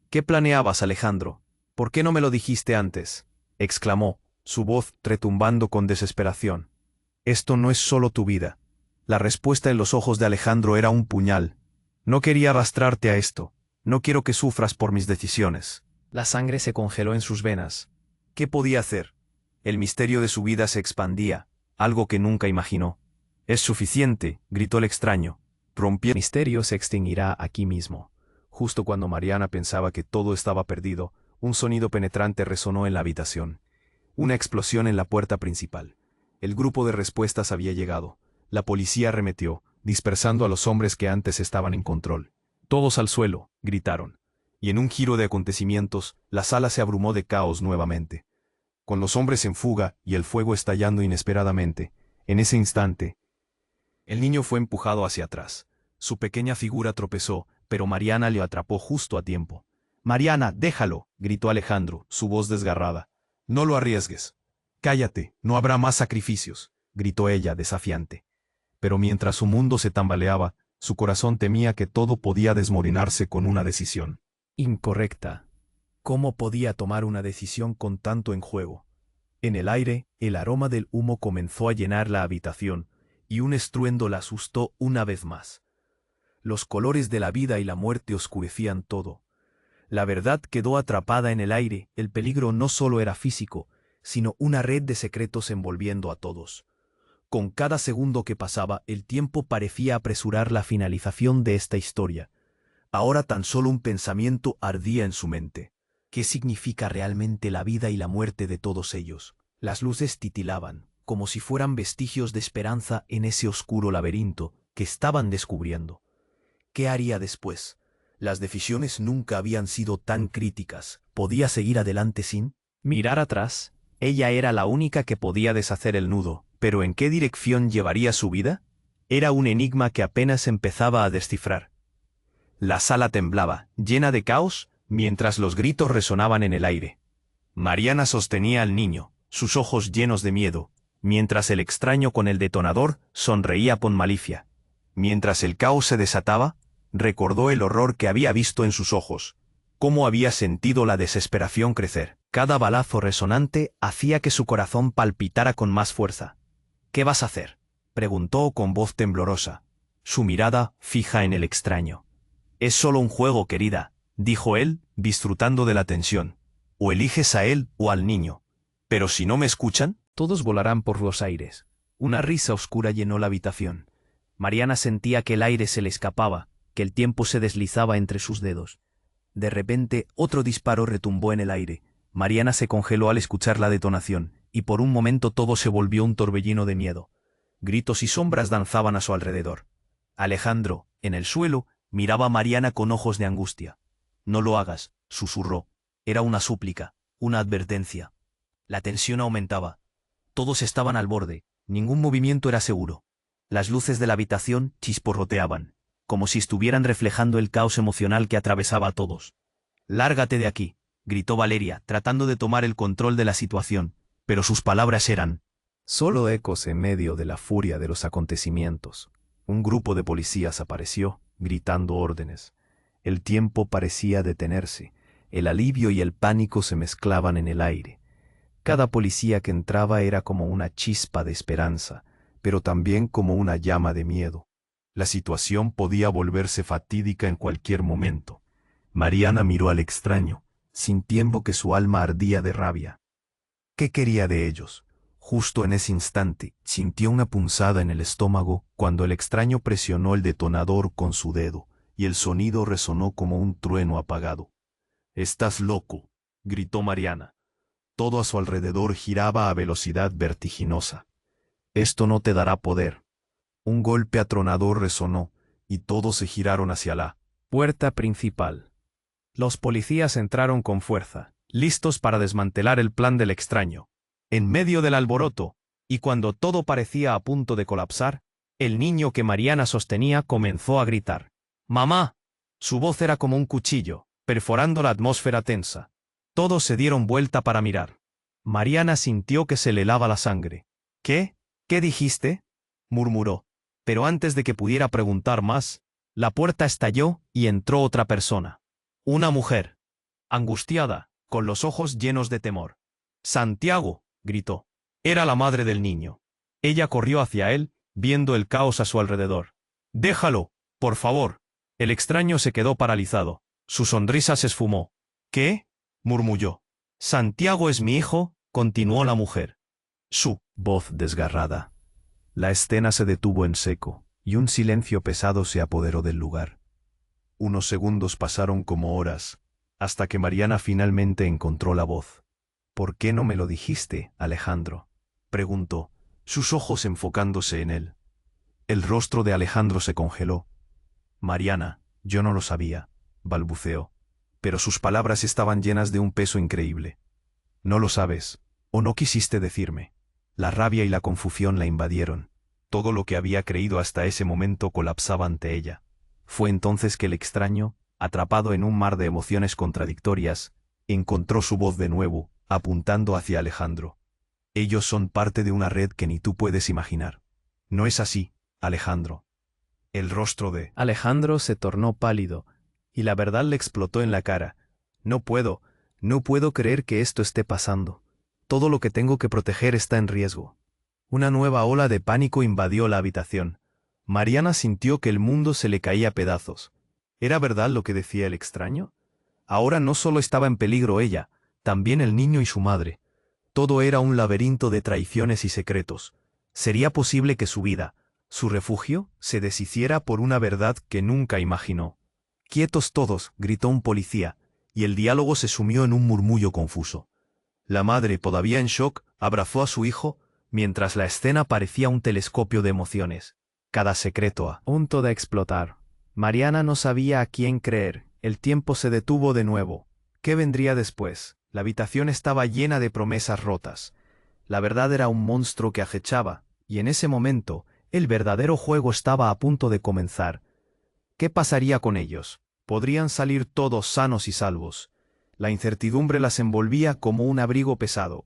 «¿Qué planeabas, Alejandro? ¿Por qué no me lo dijiste antes?», exclamó, su voz retumbando con desesperación. «Esto no es solo tu vida». La respuesta en los ojos de Alejandro era un puñal. «No quería arrastrarte a esto. No quiero que sufras por mis decisiones». La sangre se congeló en sus venas. ¿Qué podía hacer? El misterio de su vida se expandía, algo que nunca imaginó. «Es suficiente», gritó el extraño. «El misterio se extinguirá aquí mismo». Justo cuando Mariana pensaba que todo estaba perdido, un sonido penetrante resonó en la habitación. Una explosión en la puerta principal. El grupo de respuestas había llegado. La policía arremetió, dispersando a los hombres que antes estaban en control. «Todos al suelo», gritaron. Y en un giro de acontecimientos, la sala se abrumó de caos nuevamente. Con los hombres en fuga y el fuego estallando inesperadamente, en ese instante, el niño fue empujado hacia atrás. Su pequeña figura tropezó, pero Mariana le atrapó justo a tiempo. «Mariana, déjalo», gritó Alejandro, su voz desgarrada. «No lo arriesgues». «Cállate, no habrá más sacrificios», gritó ella, desafiante. Pero mientras su mundo se tambaleaba, su corazón temía que todo podía desmoronarse con una decisión incorrecta. ¿Cómo podía tomar una decisión con tanto en juego? En el aire, el aroma del humo comenzó a llenar la habitación, y un estruendo la asustó una vez más. Los colores de la vida y la muerte oscurecían todo. La verdad quedó atrapada en el aire, el peligro no solo era físico, sino una red de secretos envolviendo a todos. Con cada segundo que pasaba, el tiempo parecía apresurar la finalización de esta historia. Ahora tan solo un pensamiento ardía en su mente. ¿Qué significa realmente la vida y la muerte de todos ellos? Las luces titilaban, como si fueran vestigios de esperanza en ese oscuro laberinto que estaban descubriendo. ¿Qué haría después? Las decisiones nunca habían sido tan críticas. ¿Podía seguir adelante sin mirar atrás? Ella era la única que podía deshacer el nudo, pero ¿en qué dirección llevaría su vida? Era un enigma que apenas empezaba a descifrar. La sala temblaba, llena de caos, mientras los gritos resonaban en el aire. Mariana sostenía al niño, sus ojos llenos de miedo, mientras el extraño con el detonador sonreía con malicia. Mientras el caos se desataba, recordó el horror que había visto en sus ojos, cómo había sentido la desesperación crecer. Cada balazo resonante hacía que su corazón palpitara con más fuerza. «¿Qué vas a hacer?», preguntó con voz temblorosa, su mirada fija en el extraño. «Es solo un juego, querida», dijo él, disfrutando de la tensión. «O eliges a él o al niño. Pero si no me escuchan, todos volarán por los aires». Una risa oscura llenó la habitación. Mariana sentía que el aire se le escapaba, que el tiempo se deslizaba entre sus dedos. De repente, otro disparo retumbó en el aire. Mariana se congeló al escuchar la detonación, y por un momento todo se volvió un torbellino de miedo. Gritos y sombras danzaban a su alrededor. Alejandro, en el suelo, miraba a Mariana con ojos de angustia. «No lo hagas», susurró. Era una súplica, una advertencia. La tensión aumentaba. Todos estaban al borde, ningún movimiento era seguro. Las luces de la habitación chisporroteaban, como si estuvieran reflejando el caos emocional que atravesaba a todos. «Lárgate de aquí», gritó Valeria, tratando de tomar el control de la situación. pero sus palabras eran solo ecos en medio de la furia de los acontecimientos. Un grupo de policías apareció, gritando órdenes. El tiempo parecía detenerse. El alivio y el pánico se mezclaban en el aire. Cada policía que entraba era como una chispa de esperanza, pero también como una llama de miedo. La situación podía volverse fatídica en cualquier momento. Mariana miró al extraño, sintiendo que su alma ardía de rabia. ¿Qué quería de ellos? Justo en ese instante, sintió una punzada en el estómago cuando el extraño presionó el detonador con su dedo, y el sonido resonó como un trueno apagado. «¡Estás loco!», gritó Mariana. Todo a su alrededor giraba a velocidad vertiginosa. «Esto no te dará poder». Un golpe atronador resonó, y todos se giraron hacia la puerta principal. Los policías entraron con fuerza, listos para desmantelar el plan del extraño. En medio del alboroto, y cuando todo parecía a punto de colapsar, el niño que Mariana sostenía comenzó a gritar. «¡Mamá!». Su voz era como un cuchillo, perforando la atmósfera tensa. Todos se dieron vuelta para mirar. Mariana sintió que se le helaba la sangre. «¿Qué? ¿Qué dijiste?», murmuró. Pero antes de que pudiera preguntar más, la puerta estalló y entró otra persona. Una mujer, angustiada, con los ojos llenos de temor. «¡Santiago!», gritó. Era la madre del niño. Ella corrió hacia él, viendo el caos a su alrededor. «Déjalo, por favor». El extraño se quedó paralizado. Su sonrisa se esfumó. «¿Qué?», murmulló. «Santiago es mi hijo», continuó la mujer. Su voz desgarrada. La escena se detuvo en seco, y un silencio pesado se apoderó del lugar. Unos segundos pasaron como horas, hasta que Mariana finalmente encontró la voz. «¿Por qué no me lo dijiste, Alejandro?», preguntó, sus ojos enfocándose en él. El rostro de Alejandro se congeló. «Mariana, yo no lo sabía», balbuceó, pero sus palabras estaban llenas de un peso increíble. «No lo sabes, o no quisiste decirme». La rabia y la confusión la invadieron. Todo lo que había creído hasta ese momento colapsaba ante ella. Fue entonces que el extraño, atrapado en un mar de emociones contradictorias, encontró su voz de nuevo, apuntando hacia Alejandro. «Ellos son parte de una red que ni tú puedes imaginar». «No es así, Alejandro». El rostro de Alejandro se tornó pálido, y la verdad le explotó en la cara. No puedo creer que esto esté pasando. Todo lo que tengo que proteger está en riesgo». Una nueva ola de pánico invadió la habitación. Mariana sintió que el mundo se le caía a pedazos. ¿Era verdad lo que decía el extraño? Ahora no solo estaba en peligro ella, también el niño y su madre. Todo era un laberinto de traiciones y secretos. ¿Sería posible que su vida, su refugio, se deshiciera por una verdad que nunca imaginó? «¡Quietos todos!», gritó un policía, y el diálogo se sumió en un murmullo confuso. La madre, todavía en shock, abrazó a su hijo, mientras la escena parecía un telescopio de emociones. Cada secreto a punto de explotar. Mariana no sabía a quién creer. El tiempo se detuvo de nuevo. ¿Qué vendría después? La habitación estaba llena de promesas rotas. La verdad era un monstruo que acechaba, y en ese momento, el verdadero juego estaba a punto de comenzar. ¿Qué pasaría con ellos? ¿Podrían salir todos sanos y salvos? La incertidumbre las envolvía como un abrigo pesado.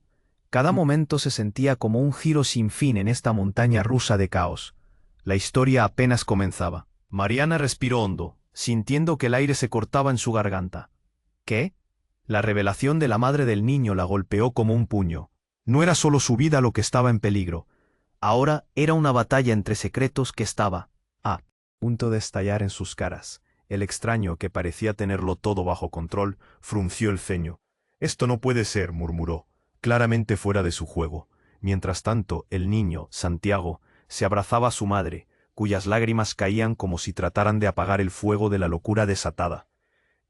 Cada momento se sentía como un giro sin fin en esta montaña rusa de caos. La historia apenas comenzaba. Mariana respiró hondo, sintiendo que el aire se cortaba en su garganta. ¿Qué? La revelación de la madre del niño la golpeó como un puño. No era solo su vida lo que estaba en peligro. Ahora era una batalla entre secretos que estaba a punto de estallar en sus caras. El extraño, que parecía tenerlo todo bajo control, frunció el ceño. «Esto no puede ser», murmuró, claramente fuera de su juego. Mientras tanto, el niño, Santiago, se abrazaba a su madre, cuyas lágrimas caían como si trataran de apagar el fuego de la locura desatada.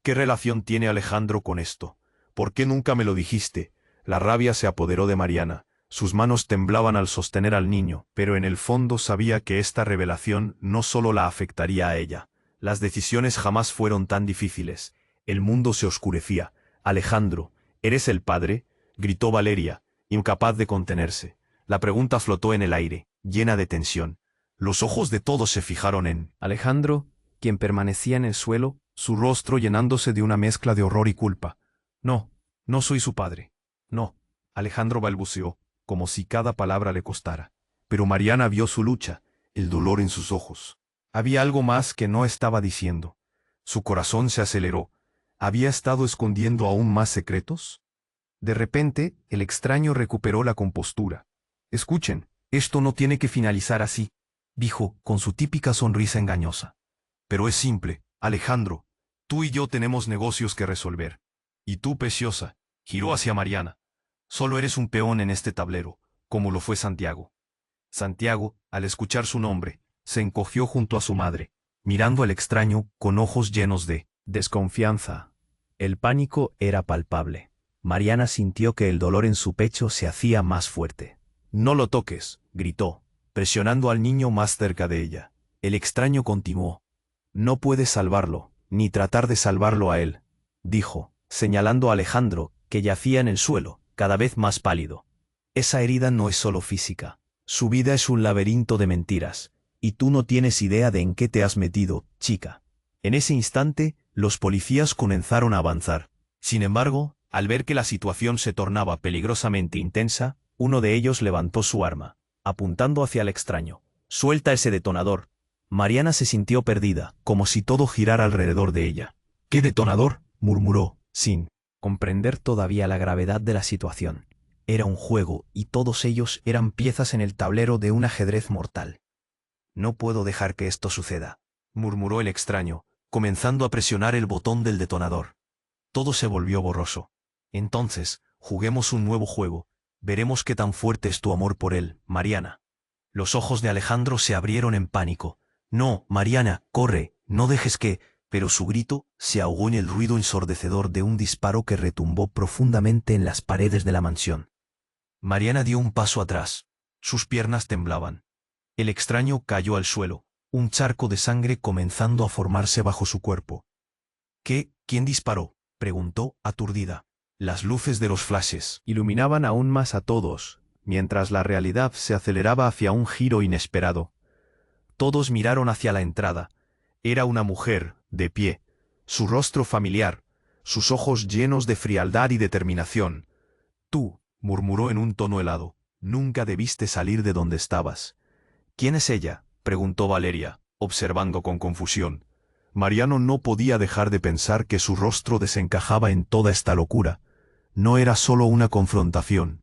«¿Qué relación tiene Alejandro con esto? ¿Por qué nunca me lo dijiste?». La rabia se apoderó de Mariana. Sus manos temblaban al sostener al niño, pero en el fondo sabía que esta revelación no solo la afectaría a ella. Las decisiones jamás fueron tan difíciles. El mundo se oscurecía. «Alejandro, ¿eres el padre?», gritó Valeria, incapaz de contenerse. La pregunta flotó en el aire, llena de tensión. Los ojos de todos se fijaron en Alejandro, quien permanecía en el suelo, su rostro llenándose de una mezcla de horror y culpa. «No, no soy su padre. No». Alejandro balbuceó, como si cada palabra le costara. Pero Mariana vio su lucha, el dolor en sus ojos. Había algo más que no estaba diciendo. Su corazón se aceleró. ¿Había estado escondiendo aún más secretos? De repente, el extraño recuperó la compostura. Escuchen, esto no tiene que finalizar así, dijo, con su típica sonrisa engañosa. Pero es simple, Alejandro. Tú y yo tenemos negocios que resolver. Y tú, preciosa, giró hacia Mariana. Solo eres un peón en este tablero, como lo fue Santiago. Santiago, al escuchar su nombre, se encogió junto a su madre, mirando al extraño con ojos llenos de desconfianza. El pánico era palpable. Mariana sintió que el dolor en su pecho se hacía más fuerte. «No lo toques», gritó, presionando al niño más cerca de ella. El extraño continuó. «No puedes salvarlo, ni tratar de salvarlo a él», dijo, señalando a Alejandro, que yacía en el suelo, cada vez más pálido. «Esa herida no es solo física. Su vida es un laberinto de mentiras, y tú no tienes idea de en qué te has metido, chica». En ese instante, los policías comenzaron a avanzar. Sin embargo, al ver que la situación se tornaba peligrosamente intensa, uno de ellos levantó su arma, apuntando hacia el extraño. «Suelta ese detonador». Mariana se sintió perdida, como si todo girara alrededor de ella. «¿Qué detonador?», murmuró, sin comprender todavía la gravedad de la situación. Era un juego, y todos ellos eran piezas en el tablero de un ajedrez mortal. «No puedo dejar que esto suceda», murmuró el extraño, comenzando a presionar el botón del detonador. Todo se volvió borroso. «Entonces, juguemos un nuevo juego. Veremos qué tan fuerte es tu amor por él, Mariana». Los ojos de Alejandro se abrieron en pánico. «No, Mariana, corre, no dejes que...» Pero su grito se ahogó en el ruido ensordecedor de un disparo que retumbó profundamente en las paredes de la mansión. Mariana dio un paso atrás. Sus piernas temblaban. El extraño cayó al suelo, un charco de sangre comenzando a formarse bajo su cuerpo. «¿Qué? ¿Quién disparó?», preguntó, aturdida. Las luces de los flashes iluminaban aún más a todos, mientras la realidad se aceleraba hacia un giro inesperado. Todos miraron hacia la entrada. Era una mujer, de pie, su rostro familiar, sus ojos llenos de frialdad y determinación. «Tú», murmuró en un tono helado, «nunca debiste salir de donde estabas». «¿Quién es ella?», preguntó Valeria, observando con confusión. Mariano no podía dejar de pensar que su rostro desencajaba en toda esta locura. No era solo una confrontación.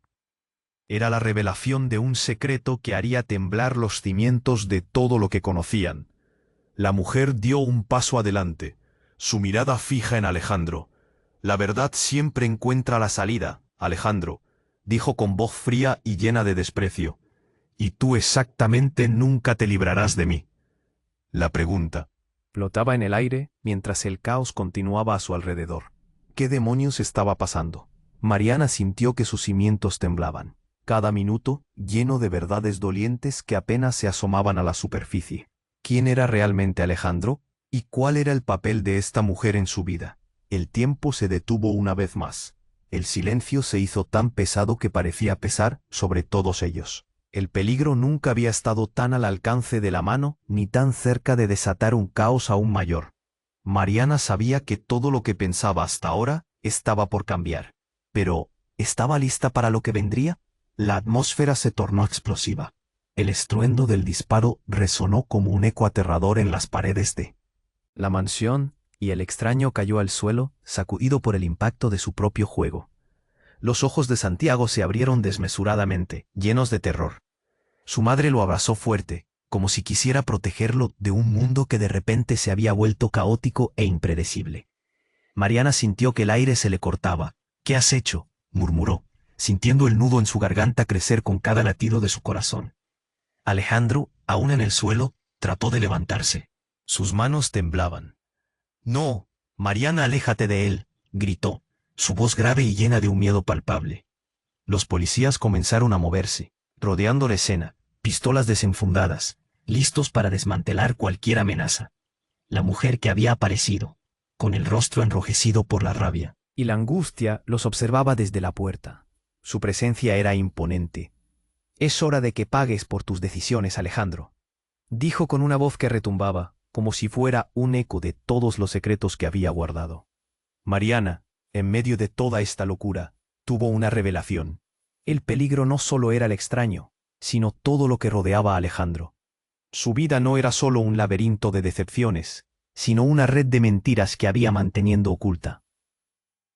Era la revelación de un secreto que haría temblar los cimientos de todo lo que conocían. La mujer dio un paso adelante, su mirada fija en Alejandro. «La verdad siempre encuentra la salida, Alejandro», dijo con voz fría y llena de desprecio. «Y tú exactamente nunca te librarás de mí». La pregunta flotaba en el aire mientras el caos continuaba a su alrededor. ¿Qué demonios estaba pasando? Mariana sintió que sus cimientos temblaban, cada minuto lleno de verdades dolientes que apenas se asomaban a la superficie. ¿Quién era realmente Alejandro? ¿Y cuál era el papel de esta mujer en su vida? El tiempo se detuvo una vez más. El silencio se hizo tan pesado que parecía pesar sobre todos ellos. El peligro nunca había estado tan al alcance de la mano ni tan cerca de desatar un caos aún mayor. Mariana sabía que todo lo que pensaba hasta ahora estaba por cambiar. Pero, ¿estaba lista para lo que vendría? La atmósfera se tornó explosiva. El estruendo del disparo resonó como un eco aterrador en las paredes de la mansión, y el extraño cayó al suelo, sacudido por el impacto de su propio juego. Los ojos de Santiago se abrieron desmesuradamente, llenos de terror. Su madre lo abrazó fuerte, como si quisiera protegerlo de un mundo que de repente se había vuelto caótico e impredecible. Mariana sintió que el aire se le cortaba. «¿Qué has hecho?», murmuró, sintiendo el nudo en su garganta crecer con cada latido de su corazón. Alejandro, aún en el suelo, trató de levantarse. Sus manos temblaban. «No, Mariana, aléjate de él», gritó, su voz grave y llena de un miedo palpable. Los policías comenzaron a moverse, rodeando la escena, pistolas desenfundadas, listos para desmantelar cualquier amenaza. La mujer que había aparecido, con el rostro enrojecido por la rabia y la angustia, los observaba desde la puerta. Su presencia era imponente. «Es hora de que pagues por tus decisiones, Alejandro», dijo con una voz que retumbaba, como si fuera un eco de todos los secretos que había guardado. Mariana, en medio de toda esta locura, tuvo una revelación. El peligro no solo era el extraño, sino todo lo que rodeaba a Alejandro. Su vida no era solo un laberinto de decepciones, sino una red de mentiras que había manteniendo oculta.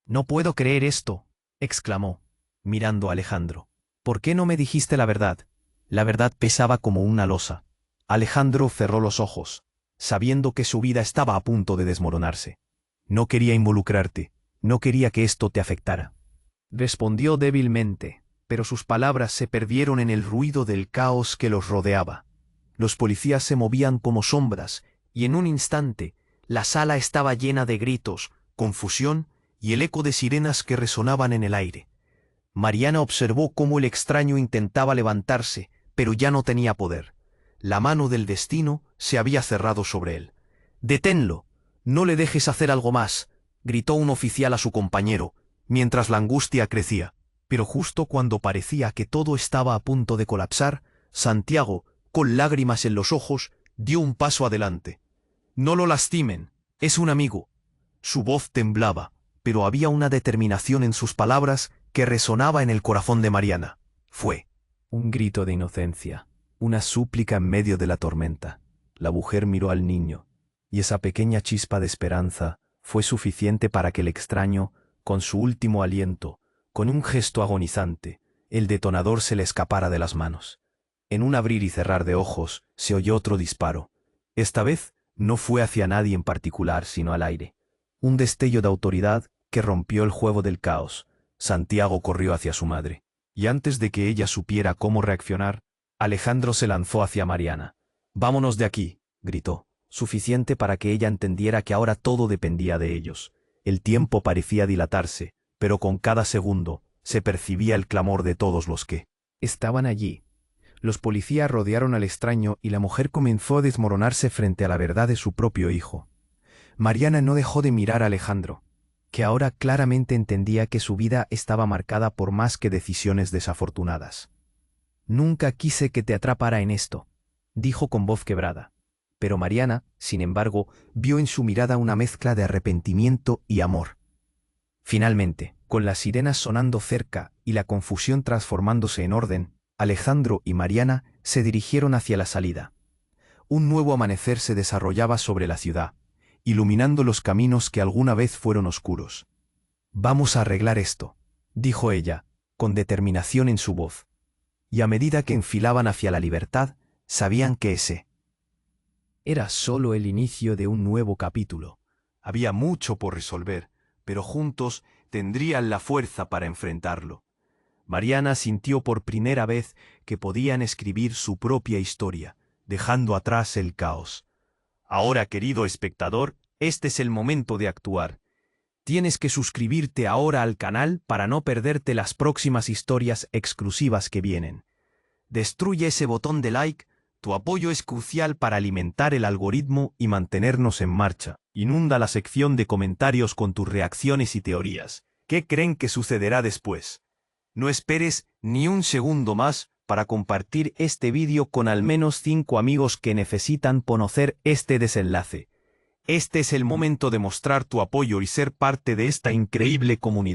«No puedo creer esto», exclamó, mirando a Alejandro. «¿Por qué no me dijiste la verdad?» La verdad pesaba como una losa. Alejandro cerró los ojos, sabiendo que su vida estaba a punto de desmoronarse. «No quería involucrarte, no quería que esto te afectara», respondió débilmente, pero sus palabras se perdieron en el ruido del caos que los rodeaba. Los policías se movían como sombras, y en un instante, la sala estaba llena de gritos, confusión y el eco de sirenas que resonaban en el aire. Mariana observó cómo el extraño intentaba levantarse, pero ya no tenía poder. La mano del destino se había cerrado sobre él. «¡Deténlo! ¡No le dejes hacer algo más!», gritó un oficial a su compañero, mientras la angustia crecía. Pero justo cuando parecía que todo estaba a punto de colapsar, Santiago, con lágrimas en los ojos, dio un paso adelante. «No lo lastimen, es un amigo». Su voz temblaba, pero había una determinación en sus palabras que resonaba en el corazón de Mariana. Fue un grito de inocencia, una súplica en medio de la tormenta. La mujer miró al niño, y esa pequeña chispa de esperanza fue suficiente para que el extraño, con su último aliento, con un gesto agonizante, el detonador se le escapara de las manos. En un abrir y cerrar de ojos se oyó otro disparo. Esta vez no fue hacia nadie en particular, sino al aire. Un destello de autoridad que rompió el juego del caos. Santiago corrió hacia su madre, y antes de que ella supiera cómo reaccionar, Alejandro se lanzó hacia Mariana. «Vámonos de aquí», gritó, suficiente para que ella entendiera que ahora todo dependía de ellos. El tiempo parecía dilatarse, pero con cada segundo se percibía el clamor de todos los que estaban allí. Los policías rodearon al extraño y la mujer comenzó a desmoronarse frente a la verdad de su propio hijo. Mariana no dejó de mirar a Alejandro, que ahora claramente entendía que su vida estaba marcada por más que decisiones desafortunadas. «Nunca quise que te atrapara en esto», dijo con voz quebrada. Pero Mariana, sin embargo, vio en su mirada una mezcla de arrepentimiento y amor. Finalmente, con las sirenas sonando cerca y la confusión transformándose en orden, Alejandro y Mariana se dirigieron hacia la salida. Un nuevo amanecer se desarrollaba sobre la ciudad, iluminando los caminos que alguna vez fueron oscuros. «Vamos a arreglar esto», dijo ella, con determinación en su voz. Y a medida que enfilaban hacia la libertad, sabían que ese era solo el inicio de un nuevo capítulo. Había mucho por resolver, pero juntos tendrían la fuerza para enfrentarlo. Mariana sintió por primera vez que podían escribir su propia historia, dejando atrás el caos. Ahora, querido espectador, este es el momento de actuar. Tienes que suscribirte ahora al canal para no perderte las próximas historias exclusivas que vienen. Destruye ese botón de like, tu apoyo es crucial para alimentar el algoritmo y mantenernos en marcha. Inunda la sección de comentarios con tus reacciones y teorías. ¿Qué creen que sucederá después? No esperes ni un segundo más para compartir este vídeo con al menos 5 amigos que necesitan conocer este desenlace. Este es el momento de mostrar tu apoyo y ser parte de esta increíble comunidad.